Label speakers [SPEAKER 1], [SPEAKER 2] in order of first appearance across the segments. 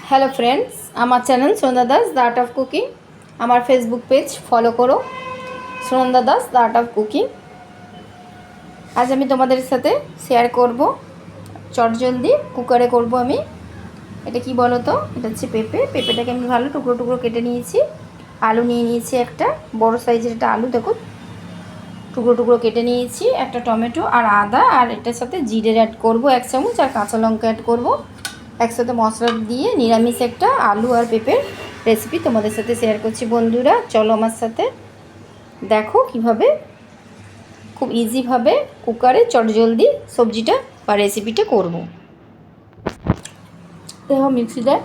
[SPEAKER 1] Hello friends, আমার channel Sunanda Das the art of cooking. আমার Facebook page follow করো, Sunanda Das the art of cooking. আজ আমি তোমাদের সাথে শেয়ার করব চটজলদি কুকারে করব আমি। এটা কি বলো তো, এটা হচ্ছে পেঁপেটাকে আমি ভালো টুকরো টুকরো কেটে নিয়েছি। আলু নিয়ে নিয়েছি, একটা বড় সাইজের একটা আলু দেখো টুকরো টুকরো কেটে নিয়েছি, একটা টমেটো আর আদা, আর এটার সাথে জিরে অ্যাড করব 1 চামচ, আর কাঁচা লঙ্কা অ্যাড করব। একসাথে মশলা দিয়ে নিরামিষ একটা আলু আর পেঁপের রেসিপি তোমাদের সাথে শেয়ার করছি। বন্ধুরা চলো আমার সাথে, দেখো কিভাবে খুব ইজিভাবে কুকারে চটজলদি সবজিটা বা রেসিপিটা করব। দেখো মিক্সিতে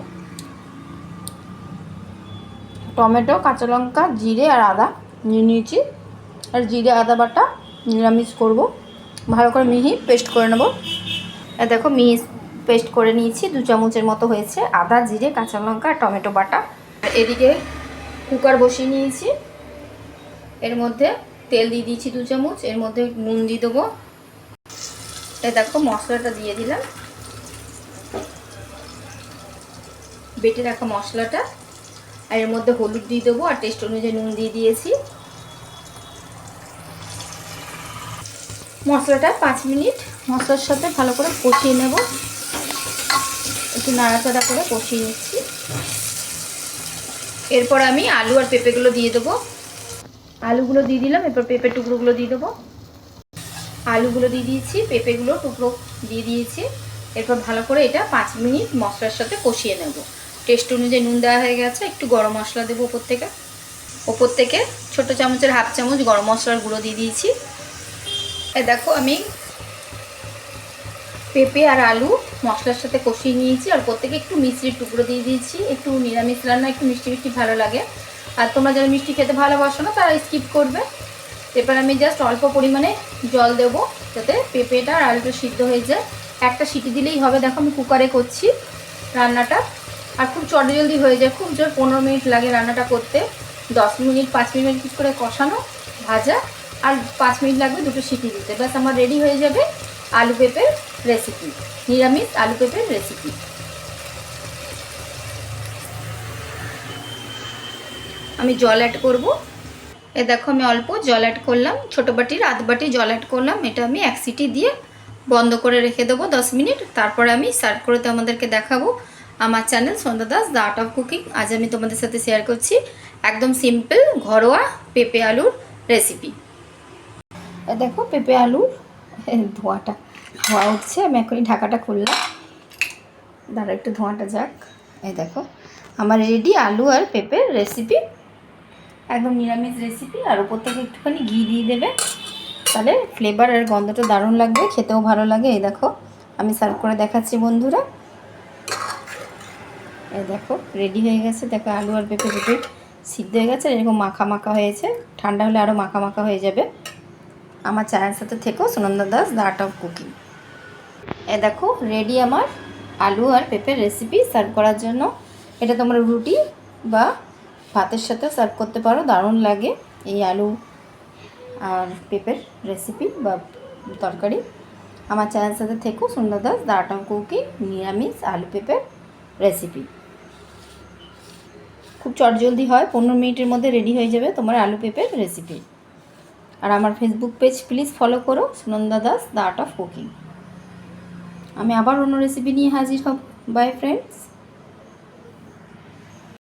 [SPEAKER 1] টমেটো, কাঁচা লঙ্কা, জিরে আর আদা নিয়ে নিয়েছি, আর জিরে আদা বাটা নিরামিষ করব, ভালো করে মিহি পেস্ট করে নেব। দেখো মিহি পেস্ট করে নিয়েছি, 2 চামচের মতো হয়েছে। আদা, জিরে, কাঁচা লঙ্কা, টমেটো বাটা। এদিকে কুকার বসিয়ে নিয়েছি, এর মধ্যে তেল দিয়ে দিয়েছি 2 চামচ, এর মধ্যে নুন দিয়ে দেবো। দেখো মশলাটা দিয়ে দিলাম, বেটে রাখা মশলাটা, আর এর মধ্যে হলুদ দিয়ে দেবো, আর টেস্ট অনুযায়ী নুন দিয়ে দিয়েছি। মশলাটা 5 মিনিট মশলার সাথে ভালো করে কষিয়ে নেব, একটু নাড়াচাড়া করে কষিয়ে নিচ্ছি। এরপর আমি আলু আর পেঁপেগুলো দিয়ে দেবো। আলুগুলো দিয়ে দিলাম, এরপর পেঁপের টুকরোগুলো দিয়ে দেবো। আলুগুলো দিয়ে দিয়েছি, পেঁপেগুলো টুকরো দিয়ে দিয়েছি। এরপর ভালো করে এটা 5 মিনিট মশলার সাথে কষিয়ে নেব। টেস্ট অনুযায়ী নুন দেওয়া হয়ে গেছে, একটু গরম মশলা দেবো ওপর থেকে ছোটো চামচের 1/2 চামচ গরম মশলার গুঁড়ো দিয়ে দিয়েছি। দেখো আমি পেঁপে আর আলু মশলার সাথে কষিয়ে নিয়েছি, আর প্রত্যেকে একটু মিষ্টির টুকরো দিয়ে দিয়েছি। একটু নিরামিষ রান্না একটু মিষ্টি মিষ্টি ভালো লাগে, আর তোমরা যারা মিষ্টি খেতে ভালোবাসো না তারা স্কিপ করবে। এরপর আমি জাস্ট অল্প পরিমাণে জল দেবো, যাতে পেঁপেটা আর আলুটা সিদ্ধ হয়ে যায়। একটা সিটি দিলেই হবে। দেখো আমি কুকারে করছি রান্নাটা, আর খুব চটজলদি হয়ে যায়, খুব জোর 15 মিনিট লাগে রান্নাটা করতে। 10 মিনিট 5 মিনিট করে কষানো ভাজা, আর 5 মিনিট লাগবে 2টো সিটি দিতে, ব্যাস আমার রেডি হয়ে যাবে আলু পেঁপের রেসিপি, নিরামিষ আলু পেঁপের রেসিপি। আমি জল অ্যাড করব। দেখো আমি অল্প জল অ্যাড করলাম, ছোটো বাটির আধ বাটি জল অ্যাড করলাম। এটা আমি 1 সিটি দিয়ে বন্ধ করে রেখে দেবো 10 মিনিট। তারপরে আমি সার্ভ করে তোমাদেরকে দেখাবো। আমার channel Sunanda Das the art of cooking. আজ আমি তোমাদের সাথে শেয়ার করছি একদম সিম্পল ঘরোয়া পেঁপে আলুর রেসিপি। দেখো পেঁপে আলুর ধোঁয়া উঠছে, আমি এখনই ঢাকাটা খুললাম, দাঁড়া একটু ধোঁয়াটা যাক। দেখো আমার রেডি আলু আর পেঁপের রেসিপি, একদম নিরামিষ রেসিপি। আর ওপর থেকে একটুখানি ঘি দিয়ে দেবে, তাহলে ফ্লেভার আর গন্ধটা দারুণ লাগবে, খেতেও ভালো লাগে। এই দেখো আমি সার্ভ করে দেখাচ্ছি বন্ধুরা। এই দেখো রেডি হয়ে গেছে। দেখো আলু আর পেঁপে দুটোই সিদ্ধ হয়ে গেছে, এরকম মাখা মাখা হয়েছে। ঠান্ডা হলে আরও মাখা মাখা হয়ে যাবে। আমার চ্যানেল সাথে থেকেও Sunanda Das the art of cooking. এই দেখো রেডি আমার আলু আর পেঁপের রেসিপি সার্ভ করার জন্য। এটা তোমরা রুটি বা ভাতের সাথে সার্ভ করতে পারো, দারুণ লাগে এই আলু আর পেঁপের রেসিপি বা তরকারি। আমার চ্যানেল সাথে থেকেও সুন্দর Das the art of cooking, নিরামিষ আলু পেঁপের রেসিপি। খুব চটজলদি হয়, 15 মিনিটের মধ্যে রেডি হয়ে যাবে তোমার আলু পেঁপের রেসিপি। আর আমার ফেসবুক পেজ প্লিজ ফলো করো, Sunanda Das the art of cooking. আমি আবার অন্য রেসিপি নিয়ে হাজির হব। By friends.